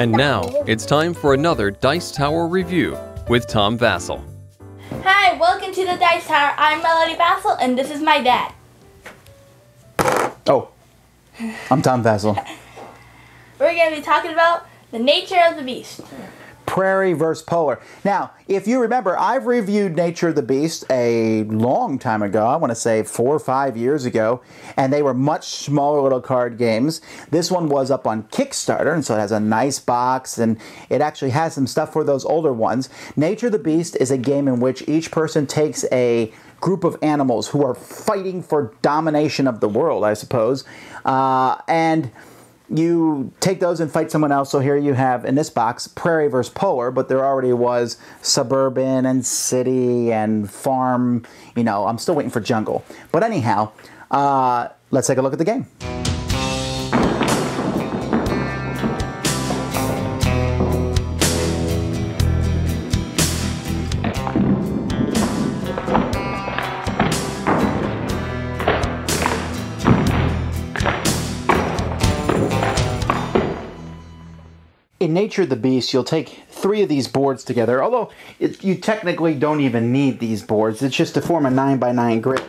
And now, it's time for another Dice Tower review with Tom Vasel. Hi, welcome to the Dice Tower. I'm Melody Vasel, and this is my dad. Oh, I'm Tom Vasel. We're going to be talking about the nature of the beast. Prairie versus Polar. Now, if you remember, I've reviewed Nature of the Beast a long time ago. I want to say 4 or 5 years ago. And they were much smaller little card games. This one was up on Kickstarter, and so it has a nice box, and it actually has some stuff for those older ones. Nature of the Beast is a game in which each person takes a group of animals who are fighting for domination of the world, I suppose. And you take those and fight someone else. So here you have, in this box, Prairie versus Polar, but there already was suburban and city and farm. You know, I'm still waiting for jungle. But anyhow, let's take a look at the game. In Nature of the Beast, you'll take 3 of these boards together, although you technically don't even need these boards. It's just to form a 9x9 grid.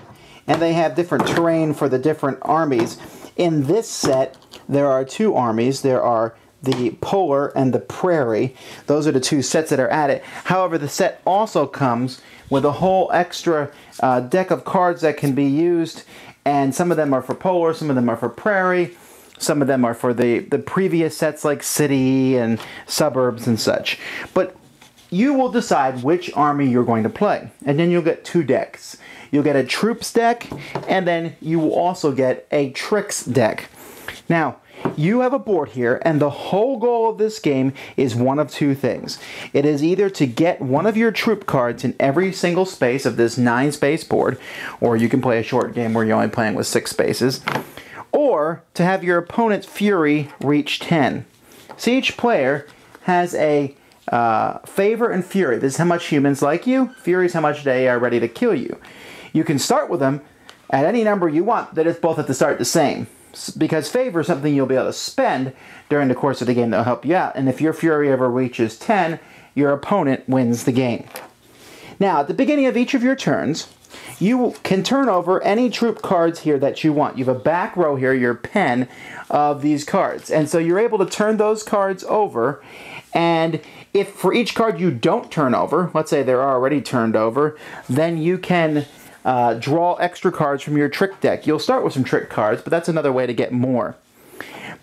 And they have different terrain for the different armies. In this set, there are 2 armies. There are the Polar and the Prairie. Those are the 2 sets that are added. However, the set also comes with a whole extra deck of cards that can be used. And some of them are for Polar, some of them are for Prairie. Some of them are for the previous sets like city and suburbs and such. But you will decide which army you're going to play. And then you'll get 2 decks. You'll get a troops deck, and then you will also get a tricks deck. Now, you have a board here, and the whole goal of this game is one of 2 things. It is either to get one of your troop cards in every single space of this 9-space board, or you can play a short game where you're only playing with 6 spaces, or to have your opponent's fury reach 10. So each player has a favor and fury. This is how much humans like you. Fury is how much they are ready to kill you. You can start with them at any number you want that is both at the start the same. Because favor is something you'll be able to spend during the course of the game that will help you out. And if your fury ever reaches 10, your opponent wins the game. Now, at the beginning of each of your turns, you can turn over any troop cards here that you want. You have a back row here, your pen, of these cards. And so you're able to turn those cards over. And if for each card you don't turn over, let's say they're already turned over, then you can draw extra cards from your trick deck. You'll start with some trick cards, but that's another way to get more.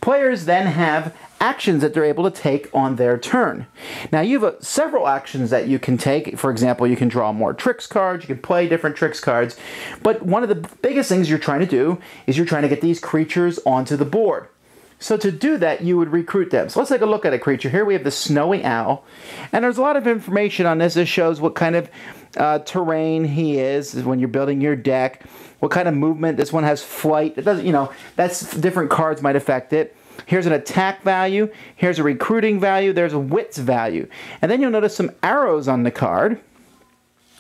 Players then have actions that they're able to take on their turn. Now you have several actions that you can take. For example, you can draw more tricks cards, you can play different tricks cards, but one of the biggest things you're trying to do is you're trying to get these creatures onto the board. So to do that, you would recruit them. So let's take a look at a creature. Here we have the snowy owl, and there's a lot of information on this. It shows what kind of terrain he is when you're building your deck, what kind of movement. This one has flight. It doesn't, you know, that's different cards might affect it. Here's an attack value, here's a recruiting value, there's a wits value. And then you'll notice some arrows on the card.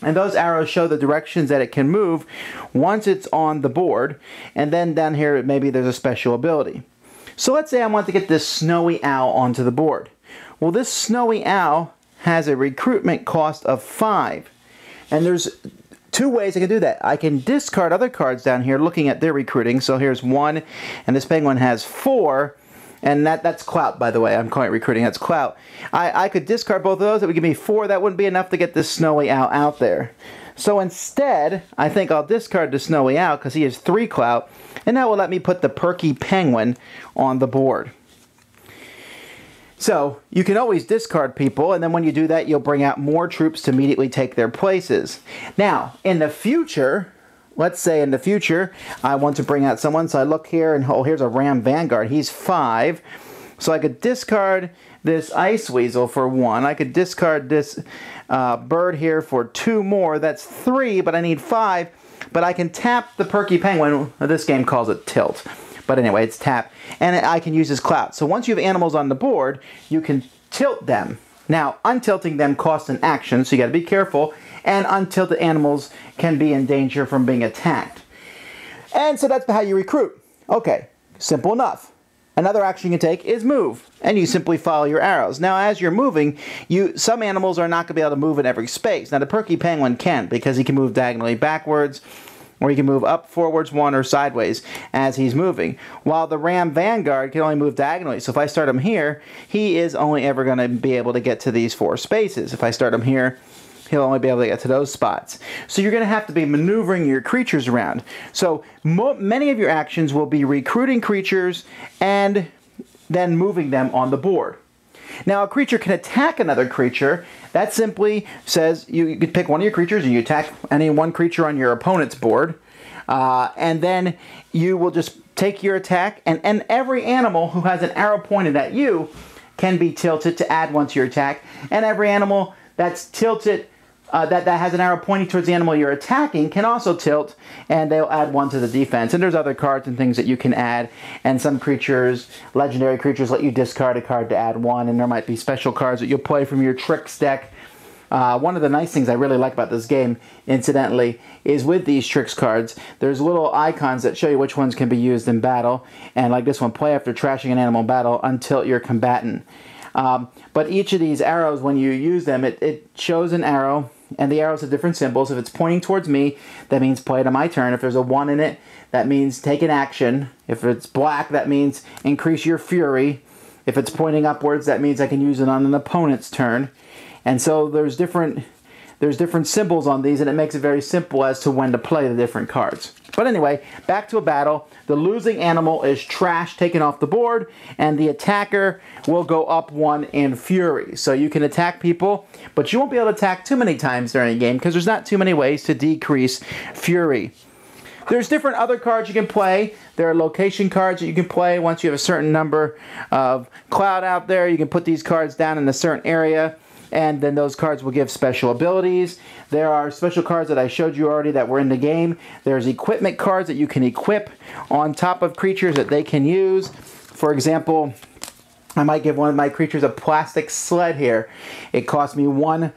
And those arrows show the directions that it can move once it's on the board. And then down here, maybe there's a special ability. So let's say I want to get this snowy owl onto the board. Well, this snowy owl has a recruitment cost of 5. And there's 2 ways I can do that. I can discard other cards down here looking at their recruiting. So here's 1, and this penguin has 4. And that's clout, by the way. I'm calling it recruiting. That's clout. I could discard both of those. That would give me 4. That wouldn't be enough to get this snowy owl out there. So instead, I think I'll discard the snowy owl because he has 3 clout. And that will let me put the perky penguin on the board. So you can always discard people. And then when you do that, you'll bring out more troops to immediately take their places. Now, in the future, let's say in the future, I want to bring out someone, so I look here, and oh, here's a Ram Vanguard. He's 5. So I could discard this Ice Weasel for 1. I could discard this bird here for 2 more. That's 3, but I need 5. But I can tap the Perky Penguin. This game calls it Tilt. But anyway, it's tap. And I can use his clout. So once you have animals on the board, you can tilt them. Now, untilting them costs an action, so you got to be careful. And untilted animals can be in danger from being attacked. And so that's how you recruit. Okay, simple enough. Another action you can take is move, and you simply follow your arrows. Now, as you're moving, some animals are not going to be able to move in every space. Now, the perky penguin can, because he can move diagonally backwards, or he can move up, forwards, one, or sideways as he's moving. While the ram vanguard can only move diagonally. So if I start him here, he is only ever going to be able to get to these 4 spaces. If I start him here, he'll only be able to get to those spots. So you're going to have to be maneuvering your creatures around. So many of your actions will be recruiting creatures and then moving them on the board. Now, a creature can attack another creature. That simply says you could pick one of your creatures and you attack any one creature on your opponent's board. And then you will just take your attack, and every animal who has an arrow pointed at you can be tilted to add one to your attack. And every animal that's tilted that has an arrow pointing towards the animal you're attacking can also tilt, and they'll add one to the defense. And there's other cards and things that you can add, and some creatures, legendary creatures, let you discard a card to add one, and there might be special cards that you'll play from your tricks deck. One of the nice things I really like about this game, incidentally, is with these tricks cards, there's little icons that show you which ones can be used in battle, and like this one, play after trashing an animal in battle, untilt your combatant. But each of these arrows, when you use them, it shows an arrow, and the arrows have different symbols. If it's pointing towards me, that means play it on my turn. If there's a 1 in it, that means take an action. If it's black, that means increase your fury. If it's pointing upwards, that means I can use it on an opponent's turn. And so there's different symbols on these, and it makes it very simple as to when to play the different cards. But anyway, back to a battle. The losing animal is trash, taken off the board, and the attacker will go up 1 in fury. So you can attack people, but you won't be able to attack too many times during a game because there's not too many ways to decrease fury. There's different other cards you can play. There are location cards that you can play. Once you have a certain number of cloud out there, you can put these cards down in a certain area, and then those cards will give special abilities. There are special cards that I showed you already that were in the game. There's equipment cards that you can equip on top of creatures that they can use. For example, I might give one of my creatures a plastic sled here. It costs me 1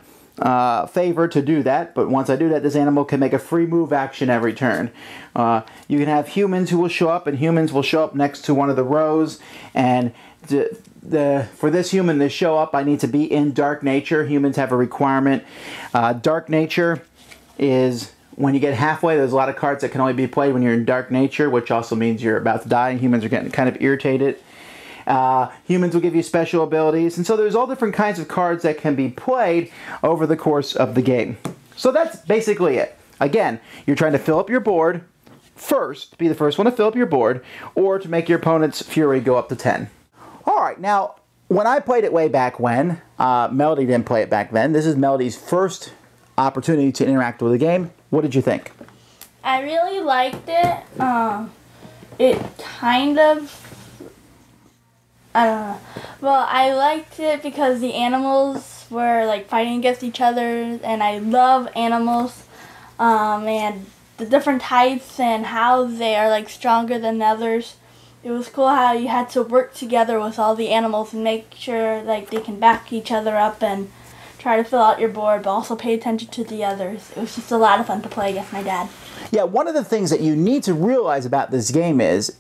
favor to do that, but once I do that, this animal can make a free move action every turn. You can have humans who will show up, and humans will show up next to one of the rows, and for this human to show up, I need to be in Dark Nature. Humans have a requirement. Dark Nature is when you get halfway. There's a lot of cards that can only be played when you're in Dark Nature, which also means you're about to die, and humans are getting kind of irritated. Humans will give you special abilities, and so there's all different kinds of cards that can be played over the course of the game. So that's basically it. Again, you're trying to fill up your board first, be the first one to fill up your board, or to make your opponent's fury go up to 10. Alright, now, when I played it way back when, Melody didn't play it back then. This is Melody's first opportunity to interact with the game. What did you think? I really liked it. It kind of... I don't know. Well, I liked it because the animals were like fighting against each other, and I love animals, and the different types and how they are like stronger than others. It was cool how you had to work together with all the animals and make sure like they can back each other up and try to fill out your board, but also pay attention to the others. It was just a lot of fun to play against my dad. Yeah, one of the things that you need to realize about this game is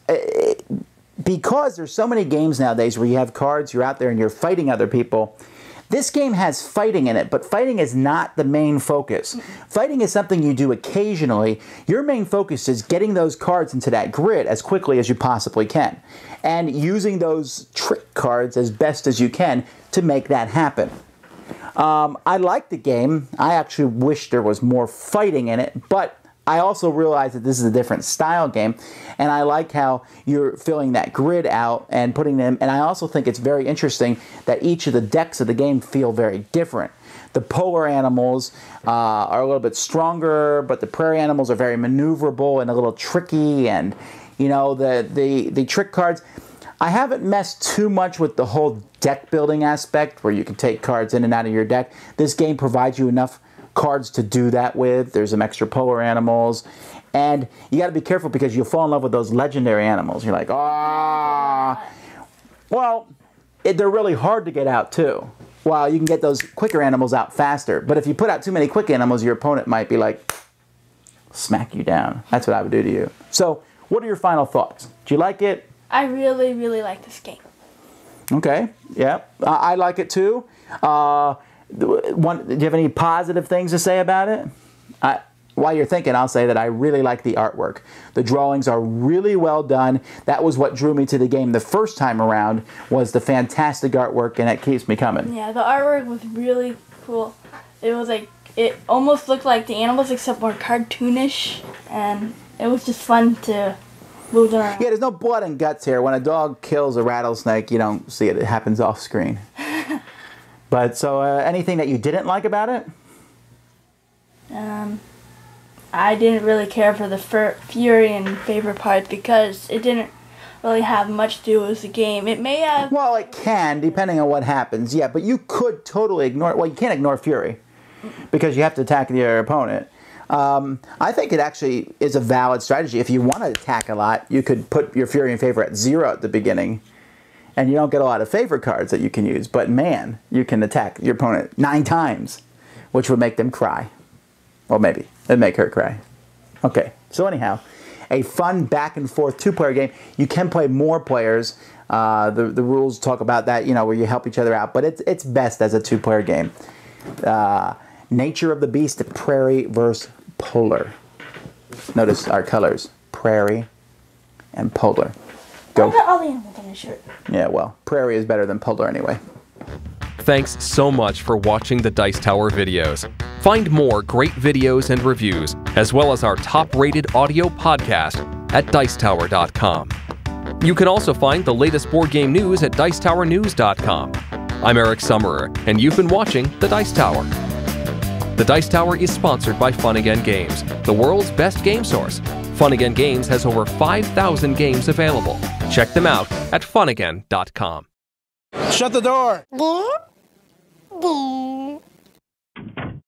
because there's so many games nowadays where you have cards, you're out there and you're fighting other people, this game has fighting in it, but fighting is not the main focus. Fighting is something you do occasionally. Your main focus is getting those cards into that grid as quickly as you possibly can, and using those trick cards as best as you can to make that happen. I like the game. I actually wish there was more fighting in it, but I also realize that this is a different style game, and I like how you're filling that grid out and putting them, and I also think it's very interesting that each of the decks of the game feel very different. The polar animals are a little bit stronger, but the prairie animals are very maneuverable and a little tricky, and you know, the trick cards. I haven't messed too much with the whole deck building aspect where you can take cards in and out of your deck. This game provides you enough cards to do that with. There's some extra polar animals, and you got to be careful because you'll fall in love with those legendary animals. You're like, ah. Well, they're really hard to get out too. Well, you can get those quicker animals out faster, but if you put out too many quick animals, your opponent might be like, smack you down. That's what I would do to you. So, what are your final thoughts? Do you like it? I really, really like this game. Okay, yeah, I like it too. Do you have any positive things to say about it? While you're thinking, I'll say that I really like the artwork. The drawings are really well done. That was what drew me to the game the first time around, was the fantastic artwork, and it keeps me coming. Yeah, the artwork was really cool. It was like, it almost looked like the animals except more cartoonish, and it was just fun to move around. Yeah, there's no blood and guts here. When a dog kills a rattlesnake, you don't see it. It happens off screen. But so, anything that you didn't like about it? I didn't really care for the Fury and favorite part because it didn't really have much to do with the game. It may have... Well, it can, depending on what happens, yeah, but you could totally ignore... Well, you can't ignore Fury because you have to attack your opponent. I think it actually is a valid strategy. If you want to attack a lot, you could put your Fury and favor at 0 at the beginning, and you don't get a lot of favor cards that you can use, but man, you can attack your opponent 9 times, which would make them cry. Well, maybe. It'd make her cry. Okay, so anyhow, a fun back-and-forth 2-player game. You can play more players. The rules talk about that, you know, where you help each other out, but it's best as a 2-player game. Nature of the Beast, Prairie versus Polar. Notice our colors, Prairie and Polar. Go. I got all the animals on my shirt. Yeah, well, Prairie is better than Polar anyway. Thanks so much for watching the Dice Tower videos. Find more great videos and reviews, as well as our top-rated audio podcast at Dicetower.com. You can also find the latest board game news at Dicetowernews.com. I'm Eric Summerer, and you've been watching The Dice Tower. The Dice Tower is sponsored by Fun Again Games, the world's best game source. Fun Again Games has over 5,000 games available. Check them out at funagain.com. Shut the door!